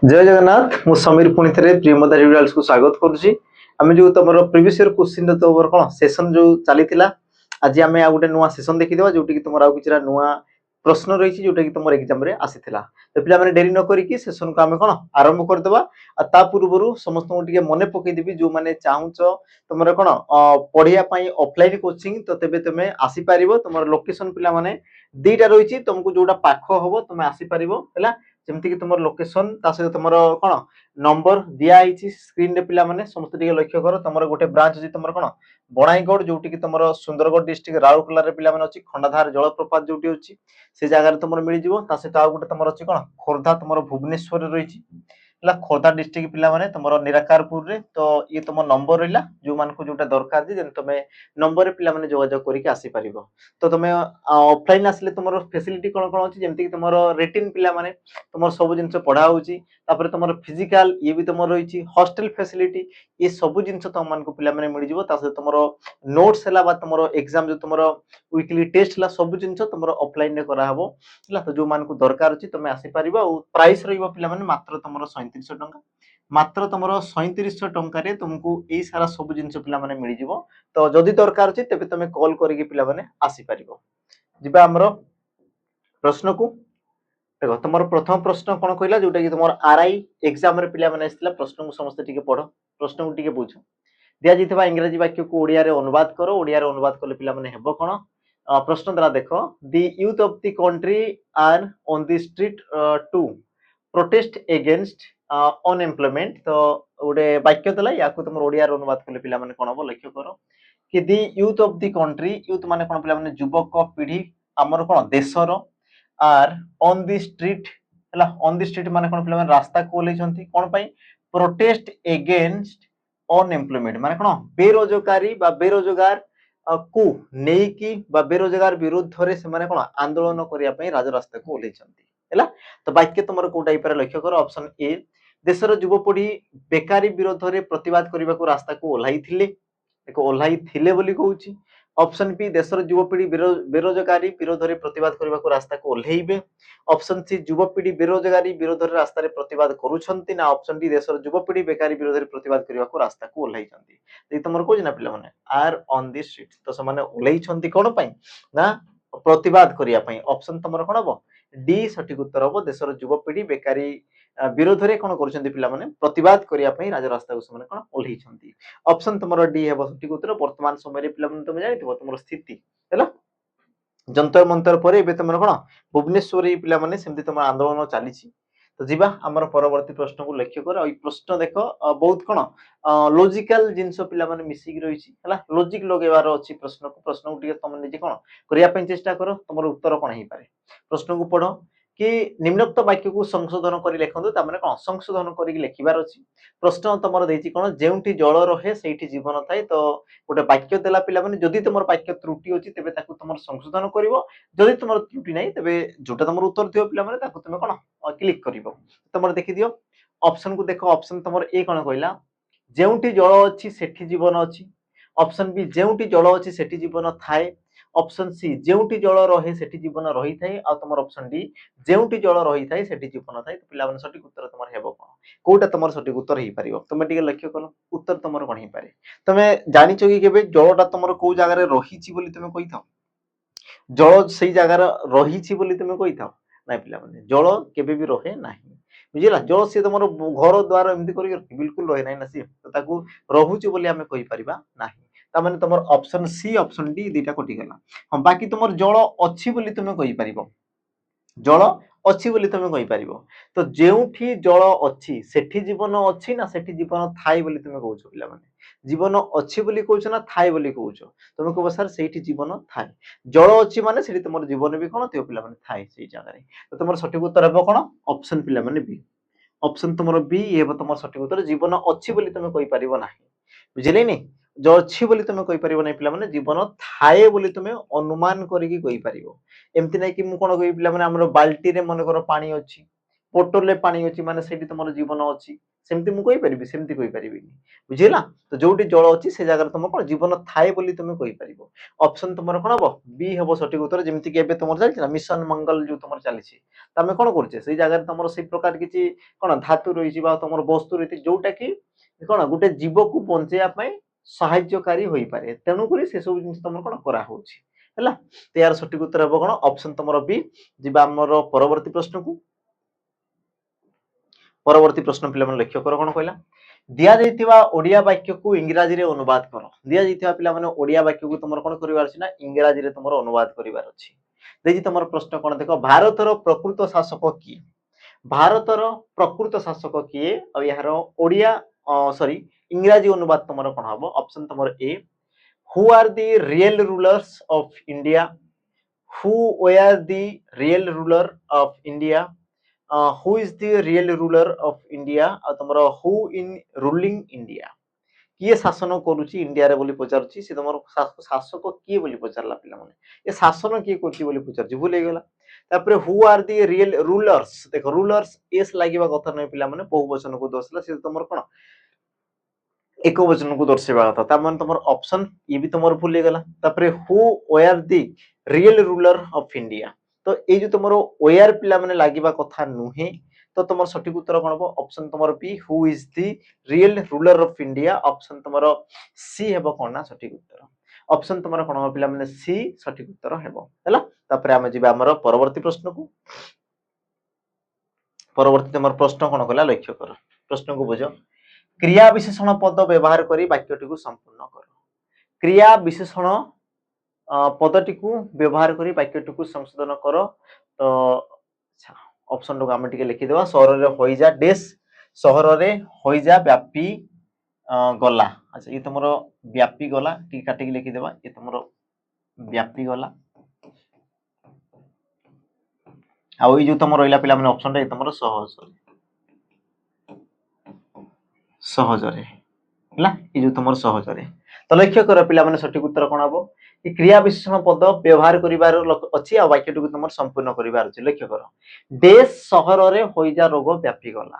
जय जगन्नाथ मु समीर पुणी थे प्रियमदा ट्यूटोरियल्स को स्वागत करुच्ची आम जो तुम प्रिवियस ईयर क्वेश्चन तो कौन सेशन जो चली आज आम आ गए नुआ सेशन देखीदा जोटि तुम आउ कि नुआ प्रश्न रही जोटा कि तुम एग्जाम रे आसीथिला तो पिला माने डेरी न करिकी सेशन को आम कौन आरंभ करदेबा ता पूर्व समस्त मन पकईदेवी जो मैंने चाहूच तुम कौन पढ़ाई ऑफलाइन कोचिंग तो तेबे तुम आसीपार तुम लोकेशन पिला माने दीटा रही तुमको जोटा पाख हम तुम आसीपार है जमती कि तुम लोकेशन ता सहित तुम कौन नंबर दिखाई स्क्रीन रे पिला माने समस्त लक्ष्य कर तुम गोटे ब्रांच अच्छी तुम कौन बणाईगढ़ जोटि कि तुम सुंदरगढ़ डिस्ट्रिक्ट राउरकेला पिला माने अच्छी खंडाधार जलप्रपात जोटि अच्छी से जगह तुम मिल जाव सहित आउ गोटे तुम अच्छी कौन खोर्धा तुम भुवनेश्वर रही खोर्धा डिस्ट्रिक्ट पिला माने तुम निराकारपुर रे तो ये तुम नंबर रहा जो मान को जोटा दरकार जे तुम नंबर पिला माने जोगाजोग करके आसी परिबो तो तुम ऑफलाइन आसले तुम फैसिलिटी कौन कौन अच्छी जमती तुम रेटिन पिला माने तुम सब जिन पढ़ा होची तापर तुम फिजिकल ये भी तुम रही हॉस्टल फैसिलिटी ये सब जिन तुम मान को पिला माने मिल जाव तुम नोट्स है तुम एग्जाम जो तुम वीकली टेस्ट है सब जिन तुम ऑफलाइन रे करा हबो तो जो मान को दरकार अच्छी तुम आसी परिबो और प्राइस रहिबो पिला माने मात्र तुम 3700 टंका मात्र तुम 3700 टंका तुमको यही सारा सब जिन पिला माने मिल जाव तो जदि दरकार अच्छी तेज तुम कॉल करके पिला माने आसी परिबो जिबा हमरो प्रश्न को देखो तुम प्रथम प्रश्न कौन कहला जोटा कि तुम आरआई एग्जाम रे पिला माने आसिला प्रश्न को समस्त टिके पढ़ प्रश्न को टिके बुझ दिया जितबा इंग्रजी वाक्य को ओडिया रे अनुवाद करो ओडिया रे अनुवाद करले पिला माने हेबो कोन प्रश्न द्वारा देखो the youth of the country are on the street to protest against unemployment तो गोटे वाक्य देला या को तुम ओडिया रे अनुवाद करले पिला माने कोन हबो लक्ष्य करो कि the youth of the country youth माने कोन पिला माने युवक पीढ़ी हमर कोन देशर आर ऑन द स्ट्रीट है ऑन द स्ट्रीट माने कोन पिला रास्ता को ओलेछंती कोन पई प्रोटेस्ट अगेंस्ट अनएम्प्लॉयमेंट माने कोन बेरोजगारी बा बेरोजगार को नेकी बा बेरोजगार विरुद्ध रे से माने कोन आंदोलन करिया पई राजरास्ता को ओलेछंती हैला तो वाक्य तुमर को टाइप रे लक्ष्य करो ऑप्शन ए देशर युवपीढ़ी बेकारी विरोध रे प्रतिवाद करबा को रास्ता को ओल्हाई थिले देखो ओल्हाई थिले बोली कहूची ऑप्शन बी देशर युवपीढ़ी बेरोजगारी विरोध रे प्रतिवाद करबा को रास्ता को ओल्हेइबे ऑप्शन सी युवपीढ़ी बेरोजगारी विरोध रे रास्ता रे प्रतिवाद करूछंती ना ऑप्शन डी देशर युवपीढ़ी बेकारी विरोध रे प्रतिवाद करबा को रास्ता को ओल्हाइछंती तो तुमर को जना पिला माने आर ऑन द स्ट्रीट तो से माने ओल्हाइछंती कोन पई ना प्रतिवाद करिया पई ऑप्शन तुमर कोन हबो डी सठिक उत्तर हबो देशर युवपीढ़ी बेकारी विरोध रे कोन करूछंती पिला माने प्रतिवाद करिया पई राज रास्ता को से माने कोन ओल्हाइछंती ऑप्शन तुमर डी हेबो सठिक उत्तर वर्तमान समय रे पिला माने तुम जानिथिबो तुमर स्थिति हैला जंतर मंतर पर एबे तुमर कोन भुवनेश्वर रे पिला माने सेमति तुम आंदोलन चलीछि तो जीवा हमर परवर्ती प्रश्न को लक्ष्य कर प्रश्न देख बहुत कौन लॉजिकल जिनस पिला माने मिसिक रही है लॉजिक लगेबार अच्छी प्रश्न को तुम निजे कौन करने चेष्टा कर तुम उत्तर कौन हो पारे प्रश्न को पढ़ कि निम्नोक्त वाक्य को संशोधन कर लिखु तार कौन संशोधन करके लिखबार अच्छी प्रश्न तुम देती कौन जो जल रहे से जीवन थाए तो गोटे वाक्य देला पिला माने जदि तुम वाक्य त्रुटि अच्छी तेज तुम संशोधन कर जदि तुम त्रुटि ना तेज जोटा तुम उत्तर थी पिला माने तुम कौन क्लिक कर तुम देखी दियो ऑप्शन को देख ऑप्शन तुम ए कौन कहला जेउटी जल अच्छी सेठी जीवन अच्छी ऑप्शन बी जेउटी जल अच्छी सेठी जीवन थाए ऑप्शन सी जेउटी जल रहे सेठी जीवन रही थाए आ तुम ऑप्शन डी जेउटी जल रही थाए सेठी जीवन थाए तो पिला माने सठिक उत्तर तुम हेबो कोन कोटा तुम सठिक उत्तर हे परिबो तुम टिके लक्ष्य करो उत्तर तुम कोन हे पारे तुम जानिचो कि केबे जलटा तुम को जगह रे रहीची बोली तुम कहि थाओ जल से जगार रही बोली तुम कही था ना पिला माने जल केबे भी रहे नाही बुझिला जल से तुम घर द्वार एमती कर बिल्कुल रहे नाही ना सी तो ताकू रहुची बोली हमें कहि परिबा नाही ता माने तुम ऑप्शन सी ऑप्शन डी दीटा कटि गला हम बाकी तुम जल अच्छी बोली तुम कहि परिबो जल अच्छी बोली तुम कहि परिबो तो जेउठी जल अच्छी सेठी जीवन अच्छी ना सेठी जीवन थाई बोली तुम कहउछो पिला माने जीवन अच्छी बोली कहउछो ना थाई बोली कहउछो तुम कहबो सर सेठी जीवन थाई जल अच्छी माने सेठी तुम जीवन भी कोन थियो पिला माने थाई सेही जगह रे तो तुम सठिक उत्तर हेबो कोन ऑप्शन पिला माने बी ऑप्शन तुम बी हेबो तुम सठिक उत्तर जीवन अच्छी बोली तुम कहि परिबो नाही बुझिले नी जो अच्छी बोली तुम कहि परिबो नै पिला माने जीवन थाए बोली तुम अनुमान करिकि कहि परिबो एमती नै कि मु कोन कहि पिला माने हमर बाल्टी रे मन कर पानी अछि बोतल रे पानी अछि माने सेठी तुमर जीवन अछि सेमती मु कहि परिबि सेमती कहि परिबिनी बुझिला तो जोटी जल अछि से जगह तुम कोन जीवन थाए बोली तुम कहि परिबो ऑप्शन तुमर कोन हबो बी हबो सठिक उत्तर जेमति कि एबे तुमर चलछि ना मिशन मंगल जो तुमर चलछि तमे कोन करछे सेई जगह तुमर सेई प्रकार किछि कोन धातु रहि जिबा तुमर वस्तु रहि जोटा कि कोन गुटे जीव को बंचेया पई सहाय्यकारी होई पारे तेनु करी से सब जिनिस तुमर कोन करा होछि हैला तो यार सठिक उत्तर हबो कोन ऑप्शन तुमर बी जिबा हमर परवर्ती प्रश्न को परवर्ती प्रश्न पिला मन लक्ष्य कर कोन कहला दिया जाइतिबा ओडिया वाक्य को इंग्रजी रे अनुवाद करो दिया जाइतिबा पिला माने ओडिया वाक्य को तुमर कोन करिवार अछि ना इंग्रजी रे तुमर अनुवाद करिवार अछि देखि तुमर प्रश्न कोन देखो भारतर प्रकृत शासक की भारतर प्रकृत शासक किए और यार ओडिया सॉरी इंग्रजी अनुवाद तुमर कोन हबो ऑप्शन तुमर A who are the real rulers of India who were the real ruler of India who is the real ruler of India और तुमर हु इन रूलिंग इंडिया किए शासन करूची इंडिया रे बोली पचारुची से तुमर शासक किए बोली पचारला पिला माने ए शासन किए करची बोली पचारची भूल गेला तापरे who are the real rulers देखो रूलर्स एस लागिबा कथा नै पिला माने बहुवचन को दर्शला से तुमर कोन एक वचन को दर्शाइबा कथा ता माने तुमर ऑप्शन ये भी तुमर भूल गेला तापरे who were the real ruler of India तो ए जो तुमरो वेयर पिला माने लागिबा कथा नुहे तो तुमर सठिक उत्तर कोन हो ऑप्शन तुमर B who is the real ruler of India option तुमर सी हेबो कोन ना सठिक उत्तर ऑप्शन तुमर कोन हो पिला माने सी सठिक उत्तर हेबो हैला तापरे हम जिबा हमर परवर्ती प्रश्न को परवर्ती तुमर प्रश्न कोन कला लक्ष्य कर प्रश्न को बुझो क्रिया विशेषण पद व्यवहार करी वाक्यटी को संपूर्ण करो क्रिया विशेषण पदटी को व्यवहार करी वाक्यटी को संशोधन करो तो ऑप्शन को हम टिके लिखि देबा शहर रे होइजा डेस शहर रे होइजा व्यापी गला अच्छा ये तुमरो व्यापी गला टी काटी के लिखि देबा ये तुमरो व्यापी गला आ ओई जो तुम रहला पिला माने ऑप्शन रे तुमरो सहज सहज रे हला ये जो तुमरो सहज रे तो लक्ष्य कर पिला माने सठिक उत्तर कोन हबो कि क्रिया विशेषण पद व्यवहार करिवार अछि आ वाक्यटी को तुमर संपूर्ण करिवार अछि लक्ष्य कर देश शहर रे होइजा रोग व्यापी गला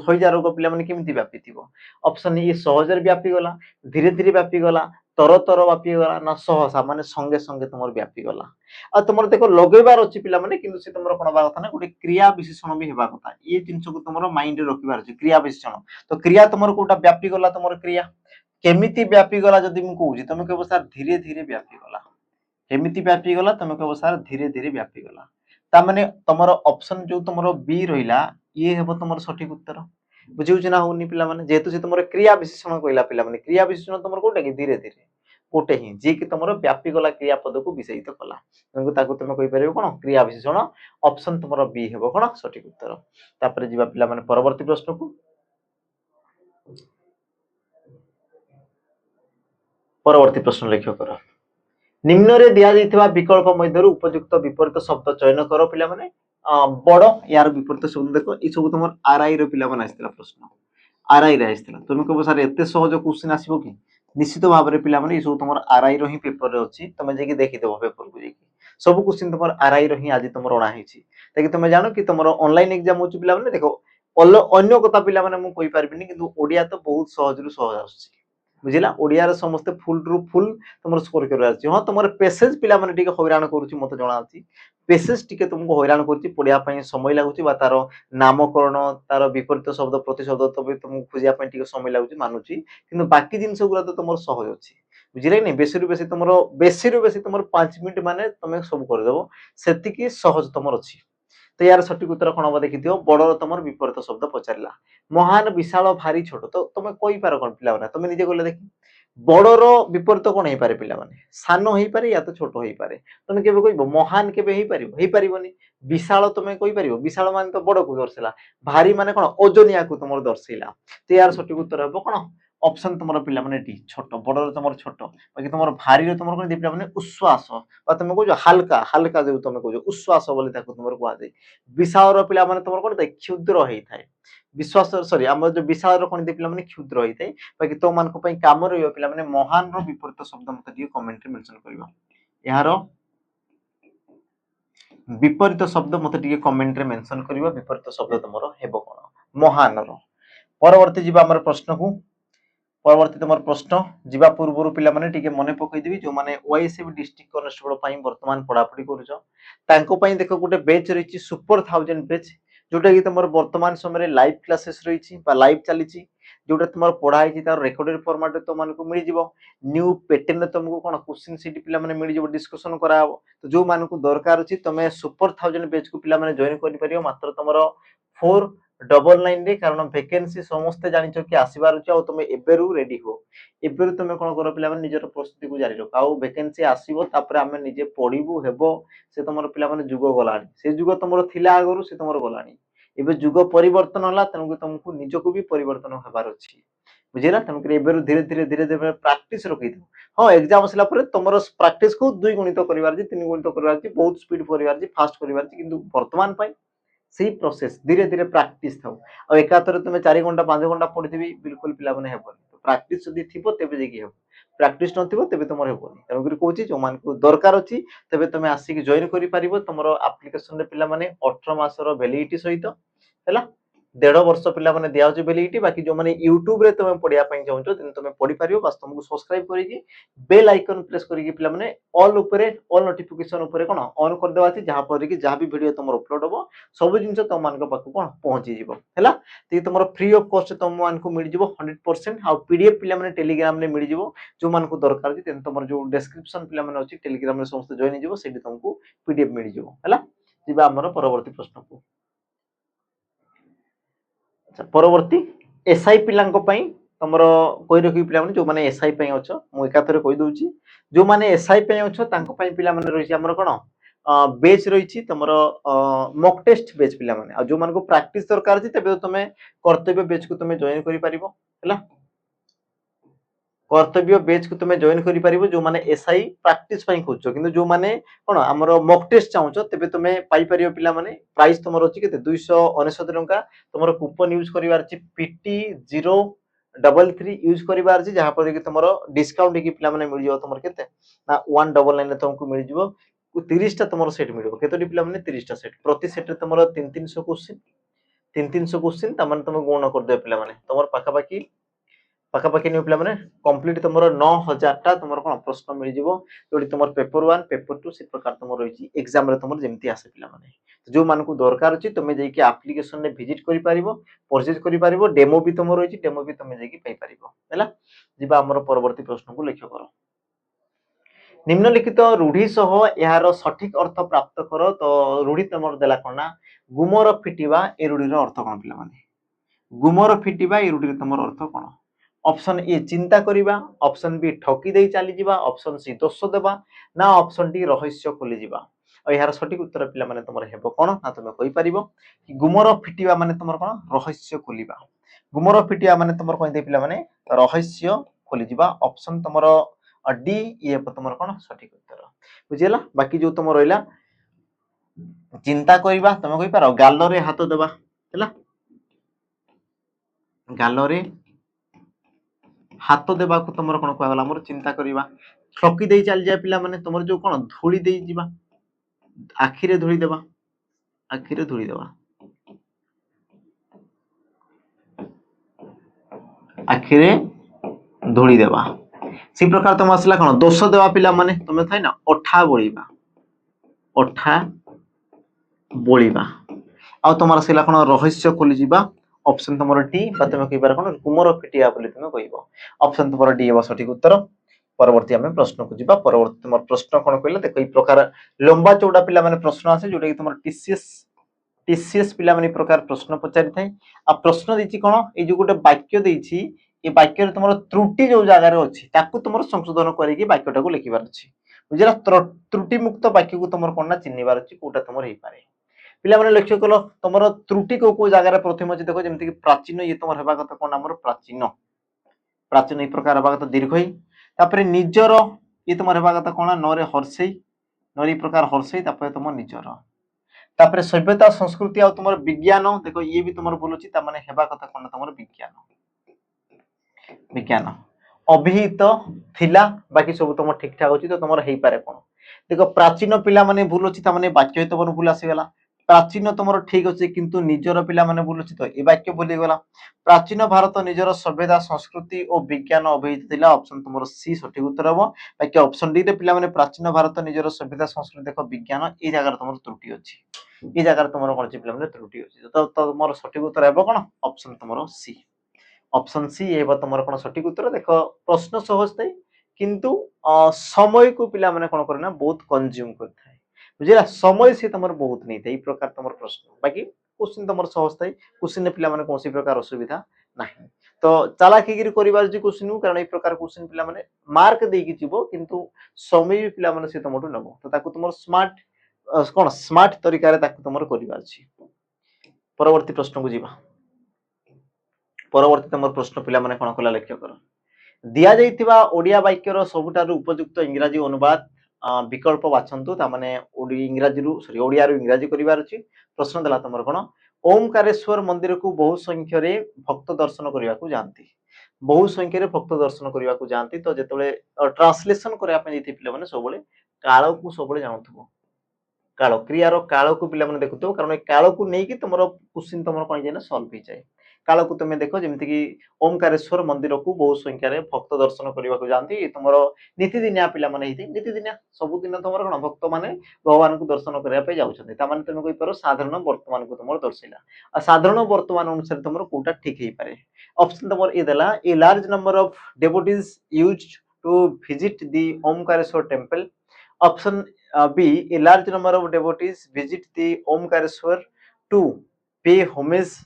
होइजा रोग पिला माने केमिति व्यापी थिबो ऑप्शन ए सहज रे व्यापी गला धीरे धीरे व्यापी गला तर तर व्यापी गला ना सहसा माने संगे संगे तुमर व्यापी गला आ तुमर देखो लगेबार अछि पिला माने किंतु से तुमर कोन बा कथा ना गुटे क्रिया विशेषण भी हेबा कथा ये जिंस को तुमर माइंड रे रखिबार अछि क्रिया विशेषण तो क्रिया तुमर कोटा व्यापी गला तुमर क्रिया केमिति व्यापी गला जदि मु कहूजी तुम कहबो सर धीरे धीरे व्यापी गला केमिति व्यापी गला तुम कहबो सर धीरे धीरे व्यापी गला ता माने तुमर ऑप्शन जो तुमर बी रहिला ये हेबो तुमर सठिक उत्तर बुझिउ ना होनी पिला माने जेतु से तुमर क्रिया विशेषण कहला पिला माने क्रिया विशेषण तुमर कोटा कि धीरे धीरे कोटे ही जे कि तुमर व्यापी गला क्रिया पद को विषयित कला तंगु ताकू तुम कहि परिबो कोन क्रिया विशेषण ऑप्शन तुमर बी हेबो कोन सठिक उत्तर तापर जिबा पिला माने परवर्ती प्रश्न को परवर्ती प्रश्न लक्ष्य कर निम्न रे दिया जाइथिबा विकल्प मध्यरु उपयुक्त विपरीत शब्द चयन करो पिला माने बड़ यार विपरीत शब्द देखो ई सब तुमर आरआई रो पिला माने आस्थिला प्रश्न आरआई रे आस्थिला तुम कहबो सर एते सहज क्वेश्चन आसीबो कि निश्चित भाव रे पिला माने ई सब तुमर आरआई रो ही पेपर रे अछि तुम जे कि देखि देबो पेपर को जे कि सब क्वेश्चन तुमर आरआई रो ही आज तुमर ओणा हिची ताकि तुम जानो कि तुमर ऑनलाइन एग्जाम होची पिला माने देखो अन्य कथा पिला माने मु कहि पारबिनी किंतु ओडिया तो बहुत सहज रु सहज आछि बुझिला ओडिया रे समस्त फुल रु फुल तुमर स्कोर कर आछि हां तुमर पेसेज पिला माने टिके हैरान करूची मते जणा अछि पेसेज टिके तुमको हैरान करूची पढिया पई समय लागुची बा तारो नामकरण तारो विपरीत शब्द प्रतिशब्द तो भी तुमको खोजिया पई टिके समय लागुची मानुची किंतु बाकी जिंस गुला तो तुमर सहज अछि बुझिले नै बेसी रु बेसी तुमर 5 मिनिट माने तुमे सब कर देबो सेतिकी सहज तुमर अछि तो यार सठिक उत्तर कोन हबो देखि दियो बडर तुमर विपरीत शब्द पचारला महान विशाल भारी छोट तो तुमे कोइ पार कोन पिला माने तुमे निजे गले देखि बडर विपरीत कोन हे पारे पिला माने सानो हे पारे या तो छोट हे पारे तुमे केबे कहबो महान केबे हे पारिबोनी विशाल तुमे कहि पारिबो विशाल माने तो बड को दर्शला भारी माने कोन ओजनिया को तुमर दर्शैला तो यार सठिक उत्तर हबो कोन ऑप्शन तुमर पिला माने डी छोट बडर तुमर छोट बाकी तुमर भारी रे तुमर कोन पिला माने उश्वास बा तुमे कहजो हल्का हल्का जे तुमे कहजो उश्वास बोली ताको तुमर को आदे विशाल रो पिला माने तुमर कोन क्षुद्र हेइ थाए विश्वास सॉरी हम जो विशाल रो कोन पिला माने क्षुद्र हेइ थाए बाकी तो मान को पई काम रहियो पिला माने महान रो विपरीत शब्द मते दियो कमेंट रे मेंशन करबा यारो विपरीत शब्द मते टिके कमेंट रे मेंशन करबा विपरीत शब्द तुमरो हेबो कोन महान रो परवर्ती जीवा हमर प्रश्न को परवर्ती तुम प्रश्न जीवा पूर्व पिला माने टिके मने पकईदेवी जो माने ओआईएसएफ डिस्ट्रिक्ट कनेस्टेबल पई वर्तमान पढ़ापढ़ी करूछ तांको पई देखो गोटे बैच रही सुपर 1000 बैच जोटा कि तुम वर्तमान समय लाइव क्लासेस रही लाइव चली जोटा तुम पढ़ाई तार रेकर्डेड फॉर्मेट तुमको मिल जाव न्यू पैटर्न तुमको कौन क्वेश्चन सीट पिला माने मिल जाव डिस्कशन करा तो जो मानकु दरकार अछि तुम सुपर 1000 बैच को पिला माने जॉइन करि परियो मात्र तुमरो 499 रे कारण वैकेंसी समस्त जानिछो कि आसीबार अछि आ तुम एबेरु रेडी हो एबेरु तुम कोन करो पिला माने निजर प्रस्तुति को जारी रख आ वैकेंसी आसीबो तापर हमें निजे पढिबु हेबो से तुमरो पिला माने जुग गलानी से जुग तुमरो थिला आगरु से तुमरो गलानी एबे जुग परिवर्तन होला तनको तुमको निजको भी परिवर्तन हेबार अछि बुझिला तमक एबेरु धीरे धीरे धीरे धीरे प्रैक्टिस रखि दो हां एग्जाम असला पर तुमरो प्रैक्टिस को 2 गुणित करिवार जी 3 गुणित करिवार जी बहुत स्पीड करिवार जी फास्ट करिवार जी किंतु वर्तमान पई सही प्रोसेस धीरे धीरे प्रैक्टिस थाउ आ एकातर तुम 4 घंटा 5 घंटा पढिथिबी बिल्कुल पिला माने हेबो प्रैक्टिस जदी थिबो तेबे जेकी हेबो प्रैक्टिस नथिबो तेबे तुमर हेबोनी तमकरी कहूची जो मान को दरकार अछि तेबे तुम आसी कि जॉइन करि परिबो तुमरो एप्लीकेशन रे पिला माने 18 मासर वैलिडिटी सहित हैला 1.5 वर्ष पिला माने दिया होची वैलिडिटी बाकी जो माने YouTube रे तुम पढिया पई चाहछो तुम पढि परिबो बस तुमको सब्सक्राइब करिकि बेल आइकन प्रेस करिकि पिला माने ऑल ऊपरे ऑल नोटिफिकेशन ऊपरे कोन ऑन कर देवा जहाँ पर कि जहाँ भी वीडियो तुम अपलोड हो सब जिन तुम मान पाक कौन पहुंची जीव है तुम फ्री ऑफ कॉस्ट तुम मान को मिल जाव 100% आ पीडीएफ पिला माने टेलीग्राम रे मिल जाव जो मान को दरकार जे तुम जो डिस्क्रिप्शन पिला माने अछि टेलीग्राम रे समस्त जॉइन जीव सेठी तुमको पीडीएफ मिल जाव हैला जीवा हमर परवर्ती प्रश्न को अच्छा परवर्ती एसआई पिलांको पई तमरो कोइ रखि पिला माने जो माने एसआई पई अछ मु एकाथरे कहि दउची जो माने एसआई पई अछ तांको पई पिला माने रहि हमर कोन बेच रही तुमरो मॉक टेस्ट बेच पिला माने आ जो मान को प्रैक्टिस दरकार अछि तबे तुमे कर्तव्य बेच को तुमे जॉइन करि परिबो हैला कर्तव्य बेच को तुमे जॉइन करि परिबो जो माने एसआई प्रैक्टिस पई खोजो किंतु जो माने कोन हमरो मॉक टेस्ट चाहूचो तबे तुमे पाई परिबो पिला माने प्राइस तुमरो अछि केते 299 टंका तुमरो कूपन यूज करिवार अछि पीटी 033 यूज करिवार अछि जहां पर कि तुमरो डिस्काउंट कि पिला माने मिल जाव तुमरो केते ना 199 रे तुमको मिल जिवो 30 टा तुमरो सेट मिलबो केतोटी पिला माने 30 टा सेट प्रति सेट रे तुमरो 300 क्वेश्चन 300 क्वेश्चन त माने तुम गुण कर दे पिला माने तुमर पाखा पाखी नि पिला माने कंप्लीट तुमरो 9000 टा तुमरो कोन प्रश्न मिल जिवो जोडी तुमर पेपर 1 पेपर 2 से प्रकार तुमर रहिछि एग्जाम रे तुमर जेमति आसे पिला माने जो मान को दरकार अछि तुमे जेकी एप्लीकेशन ने विजिट करि परिबो परचेज करि परिबो डेमो भी तुमर रहिछि डेमो भी तुमे जेकी पई परिबो हैला जिबा हमर परवर्ती प्रश्न को लक्ष्य करो निम्नलिखित रूढ़ी सह यार सठिक अर्थ प्राप्त कर तो रूढ़ी तुमर देला कोना गुमर फिटिबा ए रूढ़ी रो अर्थ कोन पिला माने गुमर फिटिबा ए रूढ़ी तुमर अर्थ कोन ऑप्शन ए चिंता करिबा ऑप्शन बी ठकी देई चली जिबा ऑप्शन सी दोष देबा ना ऑप्शन डी रहस्य खोली जिबा आ यार सठिक उत्तर पिला माने तुमर हेबो कोन ना तुमे कहि परिबो कि गुमर फिटिबा माने तुमर कोन रहस्य खोलिबा गुमर फिटिबा माने तुमर कोन दे पिला माने रहस्य खोली जिबा ऑप्शन तुमर डी ये तुमर कोन सठिक उत्तर बुझिला बाकी जो तुम रहिला चिंता करिबा तुम कहि पारो गालो रे हाथ देबा हैला गालो रे हाथ देबा को तुमर कोन कहला मोर चिंता करिबा ठकी देई चल जाय पिला माने तुमर जो कोन धूली देई जिबा आखि रे धूली देबा आखि रे धूली देबा सी प्रकार तुम असला कोन दोष देबा पिला माने तुमे थाइ ना ओठा बोलिबा आ तुमर असला कोन रहस्य खोली जिबा ऑप्शन तुमर डी बा तुमे कहि पार कोन गुमर फिटिया बोली तुमे कहिबो ऑप्शन तुमर डी हे सठिक उत्तर परवर्ती हमें प्रश्न को जिबा परवर्ती तुमर प्रश्न कोन कहले देखो ई प्रकार लंबा चौड़ा पिला माने प्रश्न आसे जोटा कि तुमर टीसीएस पिला माने प्रकार प्रश्न पचारि थाई आ प्रश्न देछि कोन ए जो गोटे वाक्य देछि ए वाक्य रे तुमर त्रुटि जो जगह रे अछि ताकू तुमर संशोधन करि कि वाक्यटा को लिखिबार अछि बुझिला त्रुटि मुक्त वाक्य को तुमर कोन ना चिन्हिबार अछि कोटा तुमर हेइ पारे पिला माने लक्ष्य कलो तुमर त्रुटि को जगह रे प्रथम अछि देखो जेमति कि प्राचीन ये तुमर हेबा कथा कोन हमर प्राचीन ई प्रकार हेबा कथा दीर्घई तापरे निजर ये तुमर हेबा कथा कोन न रे हर्षई नरी प्रकार हर्षई तापरे तुमर निजर तापरे सभ्यता संस्कृति आ तुमर विज्ञान देखो ये भी तुमर बोलुची ता माने हेबा कथा कोन तुमर विज्ञान अभिहित थिला बाकी सब तुम ठीक ठाक अछि तो तुमर हेइ पारे कोन देखो प्राचीन पिला माने भूल अछि ता माने वाक्य तुमर भूल आसी गला प्राचीन तुम ठीक अच्छे किंतु निजर पिला माने बोलुछि तो ए वाक्य भूली गला। प्राचीन भारत निजर सभ्यता संस्कृति और विज्ञान अभिहित थिला ऑप्शन तुमरो सी सठिक उत्तर हबो। बाकी ऑप्शन डी रे पिला माने प्राचीन भारत निजर सभ्यता संस्कृति देखो विज्ञान ए जगह तुमरो त्रुटि अछि। ए जगह तुमरो कोन छि पिला माने त्रुटि अछि तो तुमरो सठिक उत्तर हेबो कोन ऑप्शन तुमरो सी। ऑप्शन सी हेबो तुमरो कोन सठिक उत्तर। देखो प्रश्न सहज थाई किंतु समय को पिला माने कोन करना बहुत कंज्यूम करथाय बुझिला समय से तुम बहुत नहीं था प्रकार तुम प्रश्न बाकी क्वेश्चन तुम सहज थाई क्वेश्चन पिला माने कौन प्रकार असुविधा नहीं तो चालाकी करिवार जे क्वेश्चन कारण ए प्रकार क्वेश्चन पिला माने मार्क देकी जीवो किंतु समय भी पिला माने से तुमटु नबो तो ताकू तुम स्मार्ट कोन स्मार्ट तरीका रे ताकू तुम करिवार छी। परवर्ती प्रश्न को जीवा। परवर्ती तुम प्रश्न पिला माने कोन कला लक्ष्य कर दिया जाइतिबा ओडिया वाक्यर सबुठारु उपयुक्त इंग्रजी अनुवाद विकल्प बाछंतु तामाने इंग्रजी रु सॉरी ओडिया रु इंग्रजी करिवार अछि। प्रश्न देला तमर कोन ओमकारेश्वर मंदिर को बहु संख्या रे भक्त दर्शन करिया को जानती बहु संख्या रे भक्त दर्शन करिया को जानती तो जेतले ट्रांसलेशन करिया पे जति पिले माने सबले काल को सबले जानथबो काल क्रियार काल को पिले माने देखुतो कारण ए काल को नै कि तुमरो क्वेश्चन तुमरो कोन जे सॉल्व हो जाए काल को तुम देखो जमती कि ओमकारेश्वर मंदिर को बहु संख्या रे भक्त दर्शन करने को जानती तुम नीतिदिनिया पिला माने नीतिदिनिया सबुदिन तुम कौन भक्त माने भगवान को दर्शन करने जाऊँगी तुम कही पार साधारण वर्तमान को तुम दर्शाइला आ साधारण वर्तमान अनुसार तुम कोटा ठीक हो पारे। ऑप्शन तुम ये देला a large number of devotees used to visit the Omkareshwar temple. Option B a large number of devotees visit the Omkareshwar to pay homage.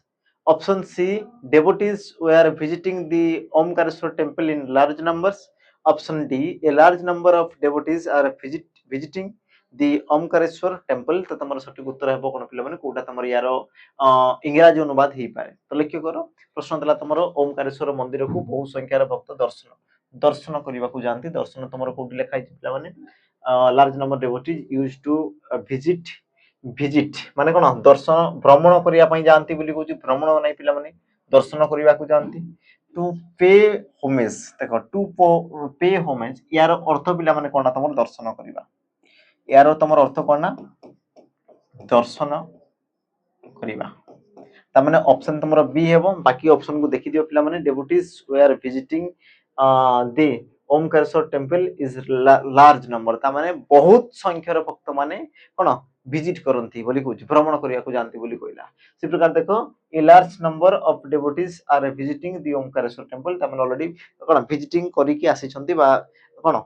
Option C, devotees were visiting the Omkareshwar temple in large numbers. Option D, a large number of devotees are visiting the Omkareshwar temple. तो तमरो सठिक उत्तर हेबो कोन पिले माने कोटा तमरो यारो इंग्रजी अनुवाद हेई पारे। तो लक्ष्य करो प्रश्न देला तमरो ओमकारेश्वर मंदिर को बहु संख्या रे भक्त दर्शन करबा को जानती दर्शन तमरो कोठी लिखा छि पिला माने large number devotees used to visit माने कोन दर्शन भ्रमण करिया पई जानती बोली कहूची भ्रमण नै पिला माने दर्शन करिया को जानती टू पे होमेज देखो टू पे होमेज यार अर्थ पिला माने कोन तमर दर्शन करिवा यार तमर अर्थ कोन ना दर्शन करिवा ता माने ऑप्शन तमर बी हेबो बाकी ऑप्शन को देखि दियो पिला माने devotees were visiting the Omkareshwar temple is large number ता माने बहुत संख्यार भक्त माने कोन विजिट करती बोली कहूँ भ्रमण करिया को जानती बोली कहला से प्रकार देखो a large number of devotees are visiting the Omkareshwar temple ता माने ऑलरेडी कोन विजिटिंग करी की आसी छंती बा कोन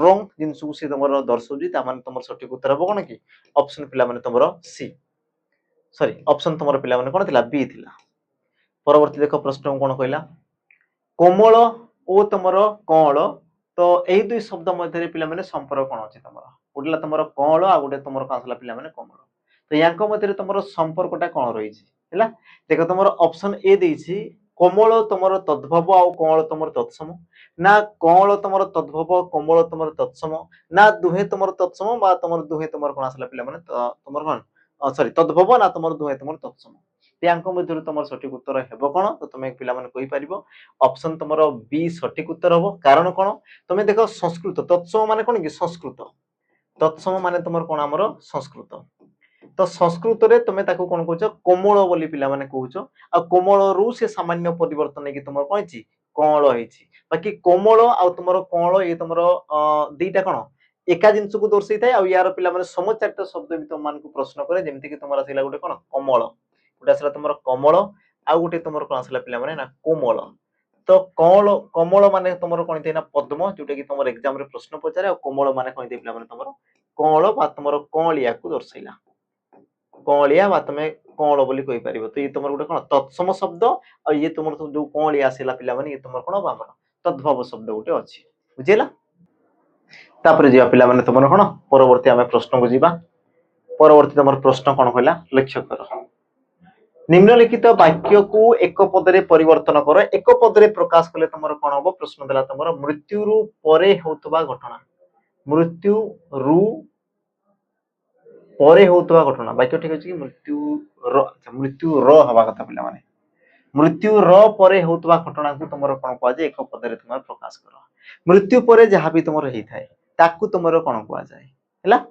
रॉन्ग जिंस को से तमरो दर्शौजी ता माने तमर सठिक उत्तर हो कोन की ऑप्शन पिला माने तमरो सी सॉरी ऑप्शन तमरो पिला माने कोन थिला बी थिला। परवर्ती देखो प्रश्न कोन कहला कोमल ओ तमरो कळ तो एई दुई शब्द मध्य पिला माने संपर्क कोन अछि तमरो गोटेला तमरो कळ आ गोटे तमरो कासला पिला माने कोमल तो यांको मध्य तमरो संपर्कटा कोन रही छि हैला देखो तमरो ऑप्शन ए देई छि कोमल तमरो तद्भव आ कळ तमरो तत्सम ना कळ तमरो तद्भव कोमल तमरो तत्सम ना दुहे तमरो तत्सम बा तमरो दुहे तमरो कोन आसला पिला माने तमरो कोन सॉरी तद्भव ना तमरो दुहे तमरो तत्सम यांको मध्य तमरो सठिक उत्तर हेबो कोन तो तुमे पिला माने कहि परिबो ऑप्शन तमरो बी सठिक उत्तर हबो कारण कोन तुमे देखो संस्कृत तत्सम माने कोन कि संस्कृत तत्सम माने तुमर कोन हमरो संस्कृत तो संस्कृत रे तुमे ताको कोन कहउछ कोमल बोली पिला माने कहउछ आ कोमल रु से सामान्य परिवर्तन कि तुमर कोन छि कळ होइछि बाकी कोमल आ तुमर कळ ए तुमर दुईटा कोन एका जिंस को दर्शाई थाए आ यार पिला माने समचारित शब्द भी तुम मान को प्रश्न करे जेमति कि तुमर आसिला गोटे कोन कमल गोटे आसिला तुमर कमल आ गोटे तुमर कोन आसिला पिला माने ना कोमल तो कमल माने तुमर कोन थेना पद्म जोटा कि तुमर एग्जाम रे प्रश्न पचारे आ कोमल माने कोन पिला माने तुमर कळ बा तुमर कळिया को दर्शाइला कळिया बा तुमे कळ बोली कहि परिबो तो ये तुमर गोटे कोन तत्सम शब्द आ ये तुमर जो कळिया आसिला पिला माने ये तुमर कोन बा हमर तद्भव शब्द गोटे अछि बुझिला। तापरे जिया पिला माने तुमर कोन परवर्ती आमे प्रश्न को जिबा परवर्ती तुमर प्रश्न कोन कहला लक्ष्य कर निम्नलिखित वाक्य को एक पदरे परिवर्तन कर एक पदरे प्रकाश कले तुमर कोन हो प्रश्न देला तुमर मृत्यु रु परे होतबा घटना मृत्यु रु परे होतबा घटना वाक्य ठीक अछि कि मृत्यु र हवा कथा पिला माने मृत्यु र परे होतबा घटना को तुमर कोन कहवा जे एक पदरे तुमर प्रकाश कर मृत्यु परे जहा भी तुमर हेई थाए ताकू तुमर कोन कहवा जाय हैला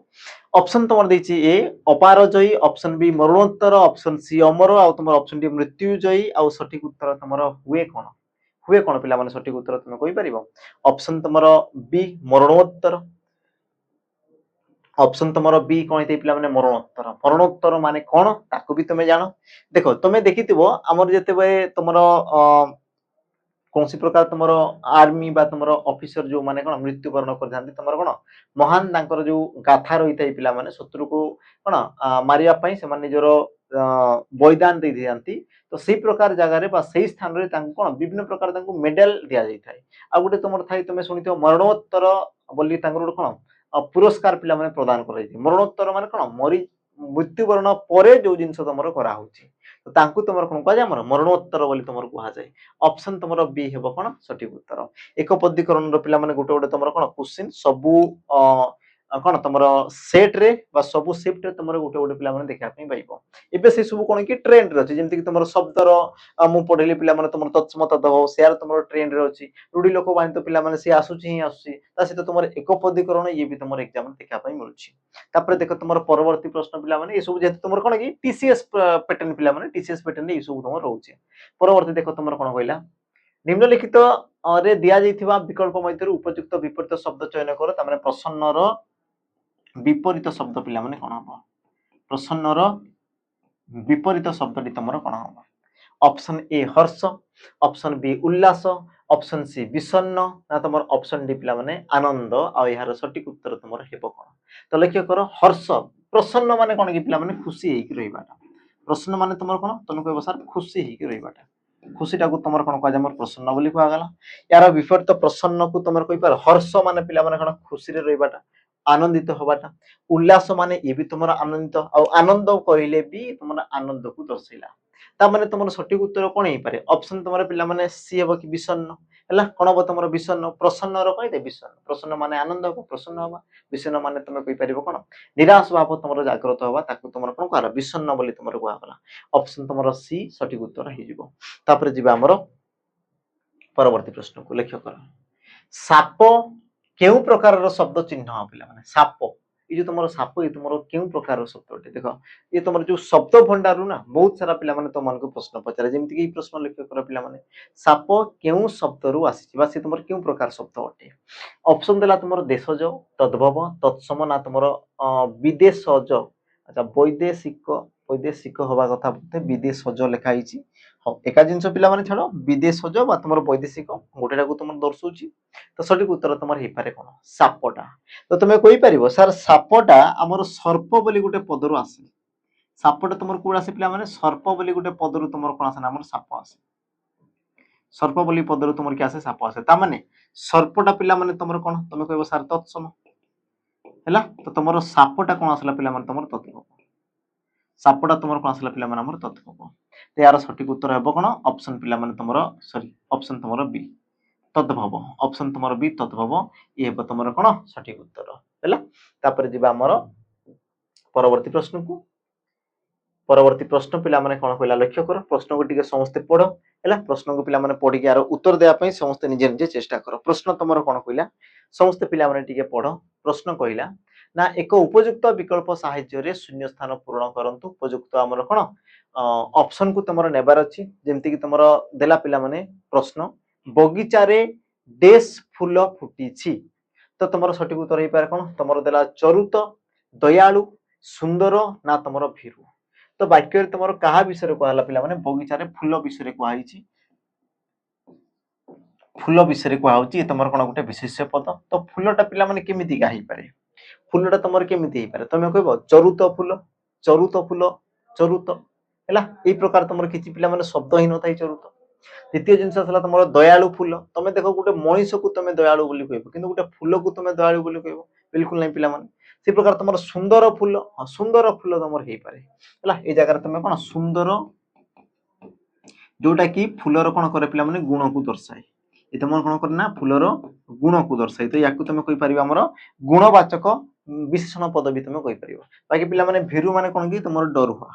ऑप्शन तुम देछि ए अपारजयी, ऑप्शन बी मरणोत्तर, ऑप्शन सी अमर आ तुम ऑप्शन डी मृत्युजयी आ सठिक उत्तर तुम हुए कोन पिला माने सठिक उत्तर तुम कहि परिबो ऑप्शन तुम बी मरणोत्तर, ऑप्शन तुम बी कौन थी पिला माने मरणोत्तर माने कौन ताकू भी तुम जानो देखो तुम देखिथिबो हमर जेतेबे तुमरो कौन सी प्रकार तुमरो आर्मी बा तुमरो ऑफिसर जो माने कोन मृत्युवरण कर जांती तुमरो कोन महान तांकर जो गाथा रही थाई पिला माने शत्रु को कोन मारिया पई से माने निजरो बलिदान दे दियांती तो सेही प्रकार जगह रे बा सेही स्थान रे तांको कोन विभिन्न प्रकार तांको मेडल दिया जाई थाई आ गुटे तुमर थाई तुमे सुनिथिबो मरणोत्तर बोली तांकर कोन पुरस्कार पिला माने प्रदान कर जाई मरणोत्तर माने कोन मरी मृत्युवरण परे जो जिंस तुमरो करा होची तो तांको तुमर कोन कह जाय हमर मरणोत्तर बोली तुमर कुहा जाय ऑप्शन तुमरो बी हेबो कोन सठिक उत्तर एक पदीकरण रो पिला माने गुटे गुटे तुमरो कोन क्वेश्चन सबु कोन तुमरो सेट रे बा सबु शिफ्ट रे तुमरो गुटे गुटे पिला माने देखा पई पाइबो एबे से सब कोन की ट्रेंड रे अछि जेमति कि तुमरो शब्द रो मु पढेली पिला माने तुमरो तत्सम तद्भव शेयर तुमरो ट्रेंड रे अछि रूढी लोक बानी तो पिला माने से आसुची ही आसुची ता से तो तुमरो एक पदीकरण ये भी तुमरो एग्जाम रे देखा पई मिलुची तापर देखो तुमरो परवर्ती प्रश्न पिला माने ए सब जेते तुमरो कोन की टीसीएस पैटर्न पिला माने टीसीएस पैटर्न ए सब तुमरो रहउची परवर्ती देखो तुमरो कोन कहला निम्नलिखित रे दिया जाइथिबा विकल्प मध्य उपयुक्त विपरीत शब्द चयन करो तामाने प्रसन्न रो विपरीत शब्द पिला माने कोन हबो प्रसन्न रो विपरीत शब्दटी तुमरो कोन हबो ऑप्शन ए हर्ष, ऑप्शन बी उल्लास, ऑप्शन सी विषन्न ना तुमर ऑप्शन डी पिला माने आनंद आ यार सटीक उत्तर तुमर हेबो कोन तो लक्ष्य करो हर्ष प्रसन्न माने कोन कि पिला माने खुशी हेकि रहिबाटा प्रसन्न माने तुमर कोन तुम कहबो सर खुशी हेकि रहिबाटा खुशीटा को तुमर कोन कह हमर प्रसन्न बोली कहा गला यार विपरीत प्रसन्न को तुमर कहि पार हर्ष माने पिला माने कोन खुशी रे रहिबाटा आनंदित होबाटा उल्लास माने ये भी तुमर आनंदित आ आनंद कहले भी तुमर आनंद को दर्शैला ता माने तुमर सटीक उत्तर कोन हे पारे ऑप्शन तुमर पिला माने सी हेबो कि विषन्न हला कोन हो तुमर विषन्न प्रसन्न रो कहि दे विषन्न प्रसन्न माने आनंद को प्रसन्न होबा विषन्न माने तुम कहि परिबो कोन निराश भाव तुमर जागृत होबा ताकू तुमर कोन कहला विषन्न बोली तुमर कुआ गला ऑप्शन तुमर सी सटीक उत्तर हे जिवो तापर जिबा हमर परवर्ती प्रश्न को लक्ष्य कर साप केउ प्रकार रो शब्द चिन्ह पिला माने साप ये जो तुमरो साप ये तुमरो केउ प्रकार रो शब्द अटे देखो ये तुमरो जो शब्द भंडारु ना बहुत सारा पिला माने तो मन को प्रश्न पचारे जेमति कि प्रश्न लक्ष्य कर पिला माने साप केउ शब्द रु आसी बा से तुमरो केउ प्रकार शब्द अटे ऑप्शन देला तुमरो देशज तद्भव तत्सम ना तुमरो विदेशज अच्छा वैदेशिक होबा कथा बोलते विदेशज लिखा हिची हो एका जिंस पिला माने छाड़ो विदेशज बा तुमरो वैदेशिक गोटेटा को तुमरो दर्शौची तो सटीक उत्तर तुमर हे पारे कोन सापटा तो तुमे कहि परिबो सर सापटा हमर सर्प बोली गुटे पदरु आसे सापटा तुमर कोड आसे पिला माने सर्प बोली गुटे पदरु तुमर कोन आसे हमर साप आसे सर्प बोली पदरु तुमर कि आसे साप आसे ता माने सर्पटा पिला माने तुमर कोन तुमे कहबो सर तत्सम हैला तो तुमर सापटा कोन आसला पिला माने तुमर तत्व सापटा तुमर कोन आसला पिला माने हमर तत्व तो यार सटीक उत्तर हेबो कोन ऑप्शन पिला माने तुमर सॉरी ऑप्शन तुमर बी तद्भव ऑप्शन तुमर बी तद्भव ये हेबो तुमर कोन सटीक उत्तर हैला तापर जिबा हमर परवर्ती प्रश्न को परवर्ती प्रश्न पिला माने कोन कहला लक्ष्य करो प्रश्न को टिके समस्त पढो हैला प्रश्न को पिला माने पढि के यार उत्तर देया पई समस्त निजे निजे चेष्टा करो प्रश्न तुमर कोन कहला समस्त पिला माने टिके पढो प्रश्न कहला ना एक उपयुक्त विकल्प सहाय्य रे शून्य स्थान पूर्ण करंतु उपयुक्त हमर कोन ऑप्शन को तुमर नेबार अछि जेमति कि तुमर देला पिला माने प्रश्न बगीचा रे डेस फूल फुटी छी तो तुमर सटीक उत्तर हे पारे कोन तुमर देला चरुत दयालु सुंदर ना तुमर भीरु तो वाक्य रे तुमर कहा विषय कहला पिला माने बगीचा रे फूल विषय कहै छी फूल विषय कहै होची तुमर कोन गुटे विशेष पद तो फूलटा पिला माने केमिति गाही पारे फूलटा तुमर केमिति हे पारे तुमे कहबो चरुत फूल चरुत हैला ए प्रकार तुमर किछि पिला माने शब्द ही न थाई चरुत द्वितीय जिंस असला तुमर दयालु फूल तुमे देखो गुटे मनीष को तुमे दयालु बोली कहबो किंतु गुटे फूल को तुमे दयालु बोली कहबो बिल्कुल नै पिला माने से प्रकार तुमर सुंदर फूल तुमर हे पारे हैला ए जगह रे तुमे कोन सुंदर जोटा कि फूलर कोन करे पिला माने गुण को दर्शाए ए तुमर कोन करे ना फूलर गुण को दर्शाए तो याकु तुमे कहि परिबा हमर गुणवाचक विशेषण पद भी तुमे कहि परिबा बाकी पिला माने भीरु माने कोन कि तुमर डरुआ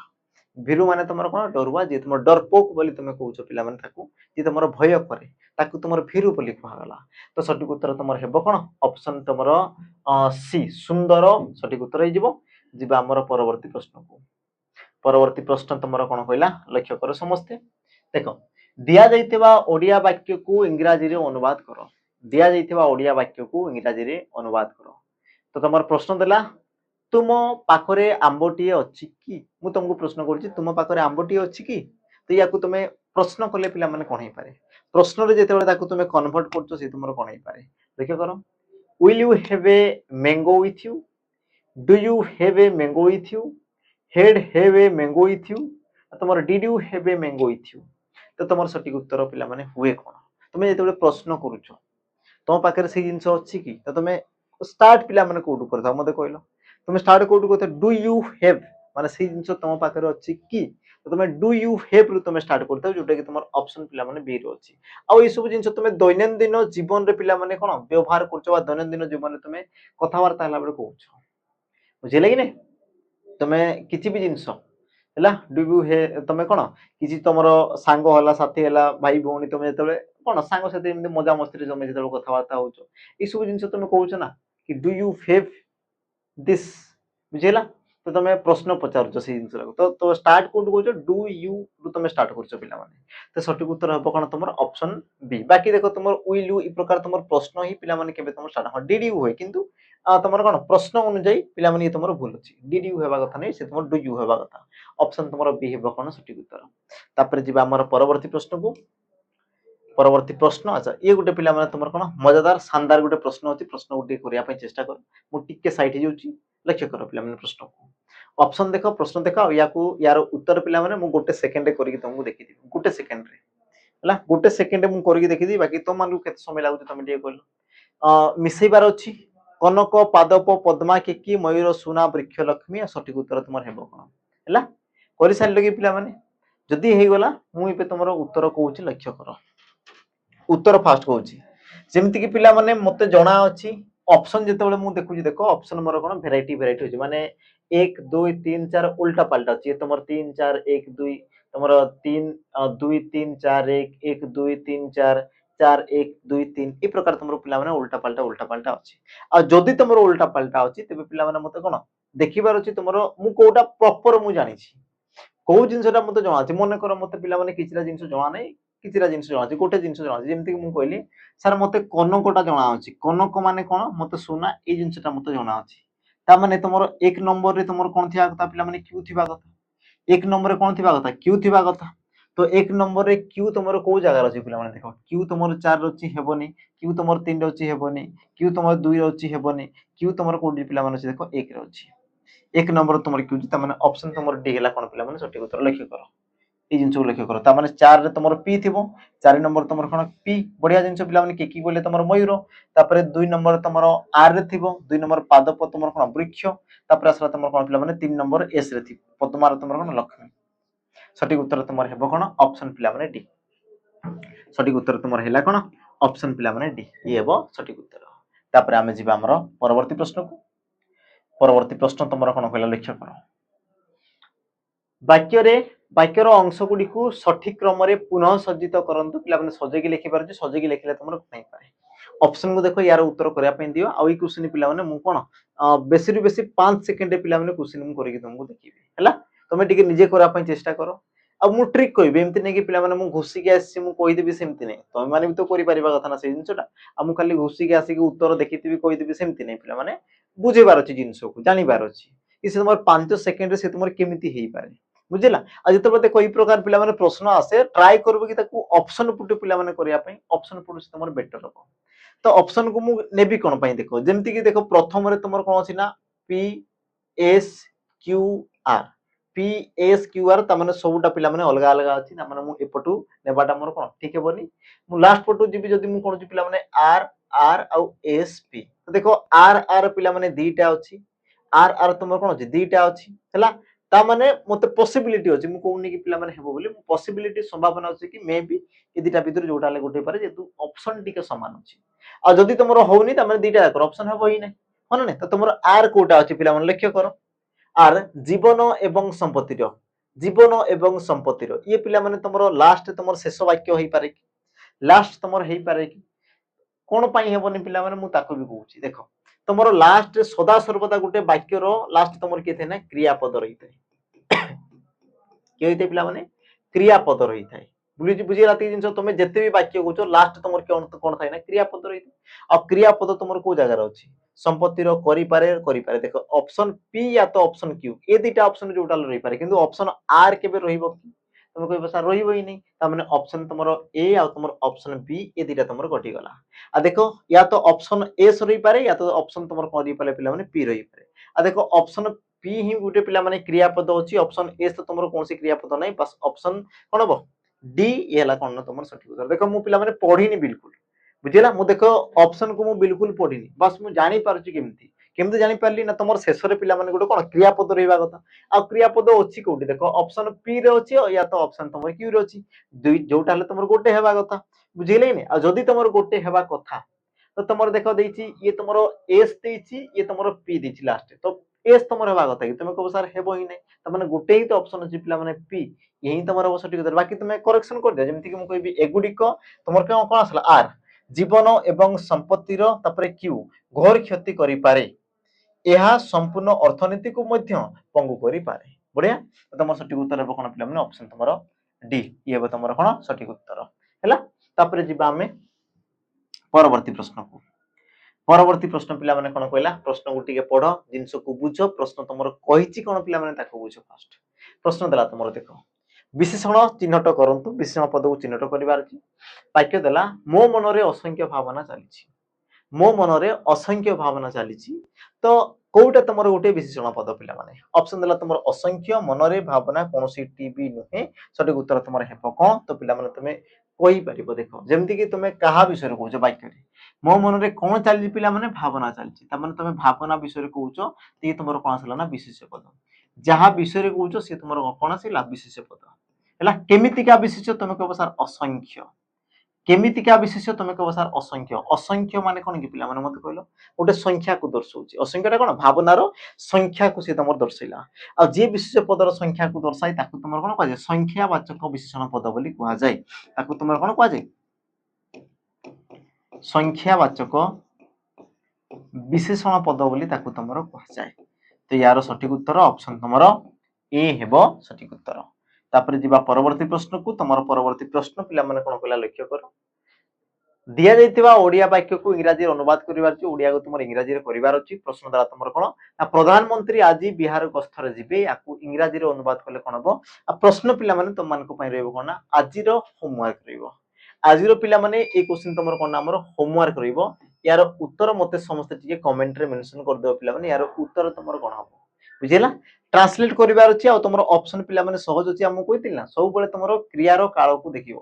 भीरु माने तुमर कोन डरुआ जे तुमर डरपोक बोली तुमे कहउछ पिला माने ताकू जे तुमर भय करे ताकू तुमर भी रूप लिखुगला। तो सठिक उत्तर तुमर हेबो कोन ऑप्शन तुमर सी सुंदर सठिक उत्तर हे जिवो। जिबा हमर परवर्ती प्रश्न को। परवर्ती प्रश्न तुमर कोन कहला लक्ष्य करो समस्ते। देखो दिया जाइतिबा ओडिया वाक्य को इंग्रजी रे अनुवाद करो। दिया जाइतिबा ओडिया वाक्य को इंग्रजी रे अनुवाद करो। तो तुमर प्रश्न देला तुम पाखरे आंबोटी अछि कि। मु तुमको प्रश्न करूची तुम पाखरे आंबोटी अछि कि। तो याकू तुमे प्रश्न कले पिला माने कोन हे पारे। प्रश्न रे जेतेबेले ताकू तुमे कन्वर्ट करछो से तुमर कोन हे पारे। देखियो करो will you have a mango with you. Do you have a mango with you. Had have a mango with you. तुमर did you have a mango with you. तो तुमर सठिक उत्तर पिला माने हुए कोन। तुमे जेतेबेले प्रश्न करूछो तुम पाखरे से जिंस अछि कि। तो तुमे स्टार्ट पिला माने कोडू करता मते कहलो। तुम स्टार्ट कोडू करता डू यू हैव माने से जिंस तुम पाखरे अछि कि। तो तुम डू यू हैव रु तुम स्टार्ट करता जोटा कि तुम ऑप्शन पिला माने बी रो अछि। आ ए सब जिंस तुम दैनंदिन जीवन रे पिला माने कोन व्यवहार करछो बा दैनंदिन जीवन रे तुम कथावार्ता हला बेले कहउछो। बुझिले कि नै तुम किछि भी जिंस हला डू यू हे तुम कोन किछि तुमरो सांग हला साथी हला भाई भौणी तुम जेतेबेले कोन सांग साथी एमते मजा मस्ती रे तुम जेतेबेले कथावार्ता होछो ए सब जिंस तुम कहउछो ना कि डू यू हैव दिस। बुझिला तो तुम प्रश्न पचारछो से जिंस तो स्टार्ट कोड कहउछो डू यू रु तुम स्टार्ट करछो पिला माने। तो सठिक उत्तर हबो कोन तुमर ऑप्शन बी। बाकी देखो तुमर विल यू ई प्रकार तुमर प्रश्न ही पिला माने केबे तुमर स्टार्ट डिड यू होय किंतु तुमर कोन प्रश्न अनुଯାयी पिला माने तुमर भूल अछि। डिड यू हेबा कथा नै से तुमर डू यू हेबा कथा। ऑप्शन तुमर बी हेबो कोन सठिक उत्तर। तापर जिबा हमर परवर्ती प्रश्न को। परवर्ती प्रश्न अच्छा ये गुटे पिला माने तुमर कोन मजेदार शानदार गुटे प्रश्न अछि। प्रश्न गुटे करिया पय चेष्टा कर मु टिके साइड जाउची लक्ष्य करो पिला माने प्रश्न को। ऑप्शन देखो प्रश्न देखो याकू यार उत्तर पिला माने मु गोटे सेकंड रे करिक तुमको देखि दी गोटे सेकंड रे हला गोटे सेकंड मु करिक देखि दी। बाकी तुम मानू केते समय लागु तुम टिके कहलो मिसैबार अछि कनक पादप पद्मा केकी मयूर सुना वृक्ष लक्ष्मी। सठिक उत्तर तुमर हेबो कोन हला करि साइल लगी पिला माने जदी हे गला मु इबे तुमरो उत्तर कहूची लक्ष्य करो। उत्तर फास्ट कहूची जेमति कि पिला माने मते जणा अछि ऑप्शन जेतेबेले मु देखुची देखो ऑप्शन मोर कोन वैरायटी वैरायटी होची माने 1 2 3 4 उल्टा पाल्टा अछि। तुमर 3 4 1 2 तुमर 3 2 3 4 1 1 2 3 4 4 1 2 3 ई प्रकार तुमर पिला माने उल्टा पाल्टा अछि। आ जदी तुमर उल्टा पाल्टा अछि तबे पिला माने मते कोन देखिबार अछि तुमर मु कोटा प्रॉपर मु जानि छी को जिंसटा मते जणा अछि। मने कर मते पिला माने किछरा जिंस जणा नै किछरा जिंस जणा अछि गोटे जिंस जणा अछि। जेमति कि मु कहली सर मते कनकटा जणा अछि कनक माने कोन मते सुना ए जिंसटा मते जणा अछि। ता माने तुमर एक नंबर रे तुमर कोन थिया कथा पिला माने क्यू थिबा कथा। एक नंबर रे कोन थिबा कथा क्यू थिबा कथा। तो एक नंबर रे क्यू तुमर को जगह अछि पिला माने देखो क्यू तुमर 4 रे अछि हेबोनी क्यू तुमर 3 रे अछि हेबोनी क्यू तुमर 2 रे अछि हेबोनी क्यू तुमर कोडी पिला माने अछि देखो 1 रे अछि। एक नंबर तुमर क्यू ता माने ऑप्शन तुमर डी हला कोन पिला माने सठिक उत्तर लक्ष्य करो। ए जिंस को लक्ष्य करो ता माने 4 रे तुमर पी थिबो 4 नंबर तुमर कोन पी बढ़िया जिंस पिला माने के की बोले तुमर मयूर तापरे 2 नंबर तुमर आर रे थिबो 2 नंबर पादप तुमर कोन वृक्ष तापरे असला तुमर कोन पिला माने 3 नंबर एस रे थिबो पद्मा रे तुमर कोन लक्ष्मी। सठिक उत्तर तुमर हेबो कोन ऑप्शन पिला माने डी। सठिक उत्तर तुमर हेला कोन ऑप्शन पिला माने डी ये हेबो सठिक उत्तर। तापरे आमे जिबा हमर परवर्ती प्रश्न को। परवर्ती प्रश्न तुमर कोन कहला लक्ष्य करो। वाक्यर अंश गुडी को सठिक क्रम रे पुनः सज्जित करंतु पिला माने सजेगी लिखि पारजे सजेगी लिखिले तुमर नै पारे। ऑप्शन को देखो यार उत्तर करिया पे दियो आ ई क्वेश्चन पिला माने मु कोन बेसी रु बेसी 5 सेकंड रे पिला माने क्वेश्चन मु करिक तुमको देखिबे हला तमे टिके निजे करा पे चेष्टा करो। अब मु ट्रिक कहबे एमति नै कि पिला माने मु घुसी के आसी मु कहि देबी सेमति नै तमे माने भी तो करि परिबा कथा ना से जिंसटा आ मु खाली घुसी के आसी के उत्तर देखितिबी कहि देबी सेमति नै पिला माने बुझेबार अछि जिंस को जानिबार अछि कि से तुमर 5 सेकंड रे से तुमर केमिति हेई पारे बुझिला। आ जते देखो ई प्रकार पिला माने प्रश्न आसे ट्राई करबो कि ताकू ऑप्शन पुट पिला माने करिया पे ऑप्शन पुट से तुमर बेटर हो। तो ऑप्शन को मु नेबी कोन पई देखो जेमति कि देखो प्रथम रे तुमर कोन अछि ना P S Q R P S Q R त माने सबटा पिला माने अलगा अलगा अछि ना माने मु एपटू नेबाटा मोर कोन ठीक हेबोनी मु लास्ट पटू जिबी जदी मु कोन पिला माने आर आर आ एस पी तो देखो आर आर पिला माने दीटा अछि आर आर तुमर कोन अछि दीटा अछि हला ता माने मते पॉसिबिलिटी अछि मु कोउनी कि पिला माने हेबो बोली पॉसिबिलिटी संभावना अछि कि मे बी ए दीटा भीतर जोटा ले गोटे पारे जेतु ऑप्शन टिके समान अछि। आ जदी तुमरो होउनी त माने दीटा कर ऑप्शन हेबो ही नै होना नै तो तुमरो आर कोटा अछि पिला माने लक्ष्य करो। आर जीवन एवं संपत्तिर जीवन एवं संपत्तिर ये पिला माने तुमरो लास्ट तुमरो शेष वाक्य होई पारे लास्ट तुम हो पारे कि कौन पाई हेबनी पिला माने मु ताको भी कहूची देख तुमर लास्ट सदा सर्वदा गोटे वाक्यर लास्ट तुमर किए थे ना क्रियापद रही थे किए होते पिला माने क्रियापद रही थाए बुझी राती जिनस तुम जिते भी वाक्य कहूच लास्ट तुम कौन थाए ना क्रियापद रही आ क्रियापद तुम को जगार अच्छी संपत्तिर करिपारे देख ऑप्शन पी या तो ऑप्शन क्यू ए दुटा ऑप्शन जोटा रही पारे किंतु ऑप्शन आर केबे रहिबो कि तुम कहबो सर रहिबो ही नहीं ता माने ऑप्शन तुमरो ए आ तुमरो ऑप्शन बी ए दुटा तुमरो कटि गला आ देखो या तो ऑप्शन ए रही पारे या तो ऑप्शन तुमरो करि पाले पिला माने पी रही पारे आ देखो ऑप्शन पी ही गुटे पिला माने क्रियापद अछि ऑप्शन ए तो तुमरो कोनसी क्रियापद नै बस ऑप्शन कोन हबो डी ये हला कोन तुमरो सठिक उत्तर देखो मु पिला माने पढिनी बिल्कुल बुझिला मु देखो ऑप्शन को मु बिल्कुल पढिनी बस मु जानि पारछि केमती केमती जानि पारली ना तुमर शेष रे पिला माने गुटे कोन क्रियापद रहिबा कथा आ क्रियापद अछि कोठी देखो ऑप्शन पी रे अछि या तो ऑप्शन तुमर क्यू रे अछि दुई जोटा हले तुमर गुटे हेबा कथा बुझिले नै आ जदी तुमर गुटे हेबा कथा तो तुमर देखो देछि ये तुमर एस देछि ये तुमर पी देछि लास्ट तो एस तुमर हेबा कथा कि तुम कहबो सर हेबो ही नै त माने गुटे ही तो ऑप्शन अछि पिला माने पी यही तुमर हो सठिक उत्तर बाकी तुम करेक्शन कर दिया जेमति कि मु कहबी एगुडी को तुमर कोन आसला आर जीवन एवं संपत्तिर तापरे क्यू घोर क्षति करि पारे यह संपूर्ण अर्थनीति को मध्य पंगु करि पारे बढ़िया तो तुम सठिक उत्तर हेबो कोन पिला माने ऑप्शन तुमर डी ये हेबो तुमर कोन सठिक उत्तर हैला तापरे जिबा हमें परवर्ती प्रश्न को परवर्ती प्रश्न पिला माने कोन कहला प्रश्न को टिके पढ जिंस को बुझो प्रश्न तुमर कहिची कोन पिला माने ताको बुझो फर्स्ट प्रश्न देला तुमर देखो विशेषण चिन्हट करंतु विशेषण पद को चिन्हट करिवार अछि वाक्य देला मो मनरे असंख्य भावना चलीछि मो मनरे असंख्य भावना चलीछि तो कोउटा तुमर गोटे विशेषण पद पिला माने ऑप्शन देला तुमर असंख्य मनरे भावना कोनोसी टीबी नुहे सठिक उत्तर तुमर हेबो कोन तो पिला माने तुमे कहि परिबो देखो जेमति कि तुमे कहा विषय रे कहउछ वाक्य रे मो मनरे कोन चली पिला माने भावना चलीछि त माने तुमे भावना विषय रे कहउछ ती तुमर कोन आसला ना विशेष्य पद जहा विषय रे कहउछ से तुमर कोन आसीला विशेष्य पद हैला केमितिका विशेष्य तुमे कहबो सर असंख्य केमितिका विशेष्य तुमे कहबो सर असंख्य असंख्य माने कोन कि पिला माने मते कहलो गोटे संख्या को दर्शाउची असंख्यटा कोन भावनार संख्या को से तुमर दर्शाइला आ जे विशेष्य पदर संख्या को दर्शाई ताकू तुमर कोन कहै संख्यावाचक विशेषण पद बोली कहआ जाय ताकू तुमर कोन कहआ जाय संख्यावाचक विशेषण पद बोली ताकू तुमर कहआ जाय तो यार सठिक उत्तर ऑप्शन तुमर ए हेबो सठिक उत्तर तापर जिबा परवर्ती प्रश्न को तुमर परवर्ती प्रश्न पिला माने कोन कहला लक्ष्य करो दिया जाइतिबा ओडिया वाक्य को इंग्रजी अनुवाद करिवार छि ओडिया को तुमर इंग्रजी रे करिवार छि प्रश्न द्वारा तुमर कोन ना प्रधानमंत्री आज बिहार गस्थरे जिबे याकू इंग्रजी रे अनुवाद करले कोन हबो आ प्रश्न पिला माने तुम मान को पई रहबो कोन ना आजिर होमवर्क रहबो आजिर पिला माने ए क्वेश्चन तुमर कोन हमर होमवर्क रहबो यार उत्तर मते समस्त टिके कमेंट रे मेंशन कर देबो पिला माने यार उत्तर तुमर कोन हबो बुझिला ट्रांसलेट करिवार छि आ तुमर ऑप्शन पिला माने सहज अछि हम कहितिल ना सब बेले तुमर क्रिया रो काल को देखिबो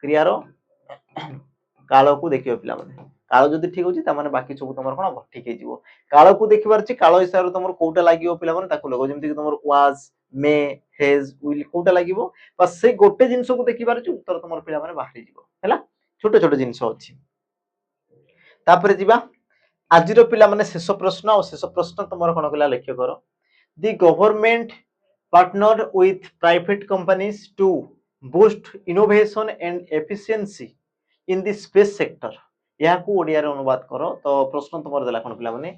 क्रिया रो काल को देखियो पिला माने काल जदी ठीक होची त माने बाकी सब तुमर कोन ठीक हे जीवो काल को देखिबार छि काल हिसाब तुमर कोटा लागियो पिला माने ताको लगो जेमति कि तुमर वाज मे हेज विल कोटा लागिबो बस से गोटे जिंस को देखिबार छि उत्तर तुमर पिला माने बाहरी जीवो हैला छोटे छोटे जिंस अछि तापरे जिबा आजिरो पिला माने शेष प्रश्न और शेष प्रश्न तुमर कोन कला लक्ष्य करो the government partnered with private companies to boost innovation and efficiency in the space sector या को ओडिया रे अनुवाद करो तो प्रश्न तुमर देला कोन पिला माने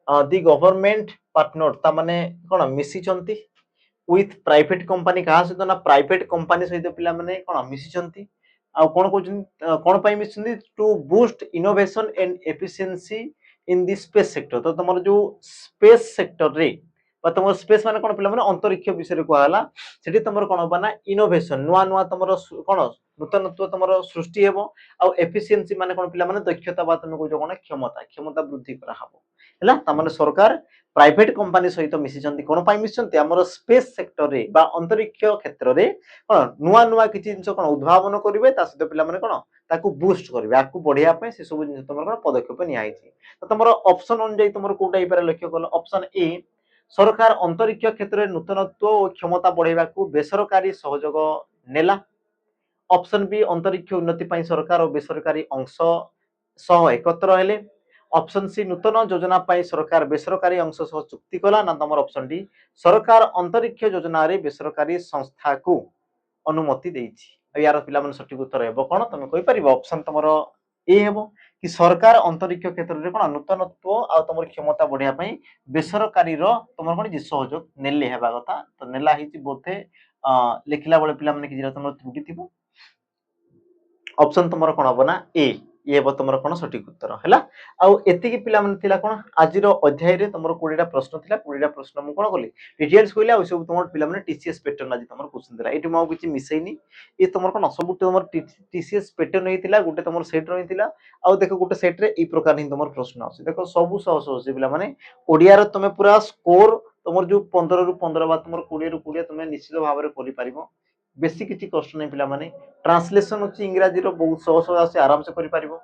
द गवर्नमेंट पार्टनर ता माने कोन मिसी चंती with प्राइवेट कंपनी कहा सहित ना प्राइवेट कंपनी सहित पिला माने कोन मिसी चंती आ कोन कोचन कोन पई मिसी चंती to boost innovation and efficiency in the space sector तो तुमर जो स्पेस सेक्टर रे तुम स्पेस माने कोन पिला माने अंतरिक्ष विषय रे कहला सेठी तुमर कोन बना इनोवेशन नुआ नुआ तुमर कोन नूतनत्व तुमर सृष्टि हेबो आ एफिशिएंसी माने कोन पिला माने दक्षता बा तुम को जो कोन क्षमता वृद्धि करा हबो हैला त माने सरकार प्राइवेट कंपनी सहित मिसी चंती कोन पई मिसी चंती हमर स्पेस सेक्टर रे बा अंतरिक्ष क्षेत्र रे कोन नुआ नुआ किछि जिंस कोन उद्भावन करिवे ता सहित पिला माने कोन ताकू बूस्ट करिवे आकू बढ़िया पे से सब जिंस तुमर कोन पदक्षेप नियाइछि त तुमर ऑप्शन अनुଯାয়ী तुमर कोटा इपर लक्ष्य कल ऑप्शन ए सरकार अंतरिक्ष क्षेत्र में नूतनत्व और क्षमता बढ़ाइबा को बेसरकारी सहयोग नेला ऑप्शन बी अंतरिक्ष उन्नति पई सरकार और बेसरकारी अंश सह एकत्र हेले ऑप्शन सी नूतन योजना पई सरकार बेसरकारी अंश सह चुक्ति कला ना तमर ऑप्शन डी सरकार अंतरिक्ष योजना रे बेसरकारी संस्था को अनुमति देइछि यार पिला माने सठिक उत्तर हेबो कोन तमे कहि परिबो ऑप्शन तमरो ए हेबो कि सरकार अंतरिक्ष क्षेत्र रे कोन नूतनत्व आ तमर क्षमता बढ़िया पई बेसरकारी रो तमर कोन जे सहयोग नेले हेबा कथा तो नेला हिची बोथे लिखला बेले पिला माने कि जेरा तमर त्रुटि थिबो ऑप्शन तुमर कोन हबो ना ए ये हेबो तुमर कोन सठिक उत्तर हैला आउ एतिकी पिला माने थिला कोन आजिर अध्याय रे तुमर 20 टा प्रश्न थिला 20 टा प्रश्न मु कोन कली डिटेल्स कइला आ सब तुमर पिला माने टीसीएस पैटर्न आज तुमर क्वेश्चन दिला एटी मौ किछि मिसैनी ए तुमर कोन सब तुमर टीसीएस पैटर्न हेतिला गुटे तुमर सेट रहितिला आउ देखो गुटे सेट रे ए प्रकार ही तुमर प्रश्न आसी देखो सब सहज सहज पिला माने ओडिया रो तुमे पूरा स्कोर तुमर जो 15 रु 15 बा तुमर 20 रु 20 तुमे निश्चित भाव रे करि परिबो बेसी किछि कष्ट नै पिला माने ट्रांसलेशन अछि इंग्रजी रो बहुत सहज सहज आसी आराम से करि परिबो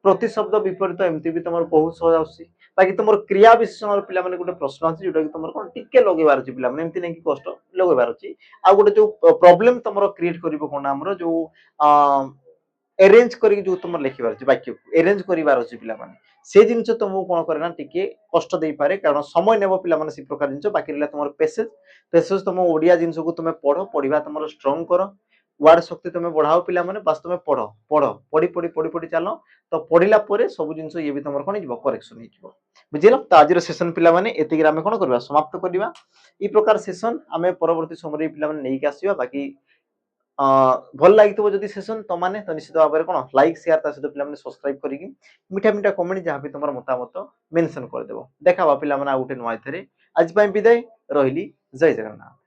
प्रति शब्द विपरीत एमती भी तुमर बहुत सहज आसी बाकी तुमर क्रिया विशेषण पिला माने गुटे प्रश्न अछि जोटा कि तुमर कोन टिके लगेबार अछि पिला माने एमती नै कि कष्ट लगेबार अछि आ गुटे जो प्रॉब्लम तुमर क्रिएट करिवो कोन हमरो जो अरेंज करी जो तुम लिखिबार अछि वाक्य को अरेंज करिवार अछि पिला माने से जिंस तुमको कोन करे ना टिके कष्ट देई पारे कारण समय नेबो पिला माने से प्रकार जिंस बाकी रहला तुमर पेशेंस पेशेंस तुम ओडिया जिंस को तुम पढो पढिबा तुमर स्ट्रांग करो वर्ड शक्ति तुम बढ़ाओ पिला माने बस तुम पढो पढो पढी पढी पढी पढी चलो तो पढिला परे सब जिंस ये भी तुमर कोन हिजबो करेक्शन हिजबो बुझिलो तो आज सेशन पिला माने एतिक आमे कोन करबा समाप्त करबा ई प्रकार सेशन आमे परवर्ती समय पिला माने नेई के आसीबा बाकी भल लगी जदि सेशन तो माने तो निश्चित भाव में कौन लाइक शेयर ता सहित पिला सब्सक्राइब करिकी मीठा मीठा कमेंट जहाँ भी तुम मतामत मेंशन कर देबो देखा पिला माने आ गुटे नुआ एथरे आज पई विदाय रहिली जय जगन्नाथ।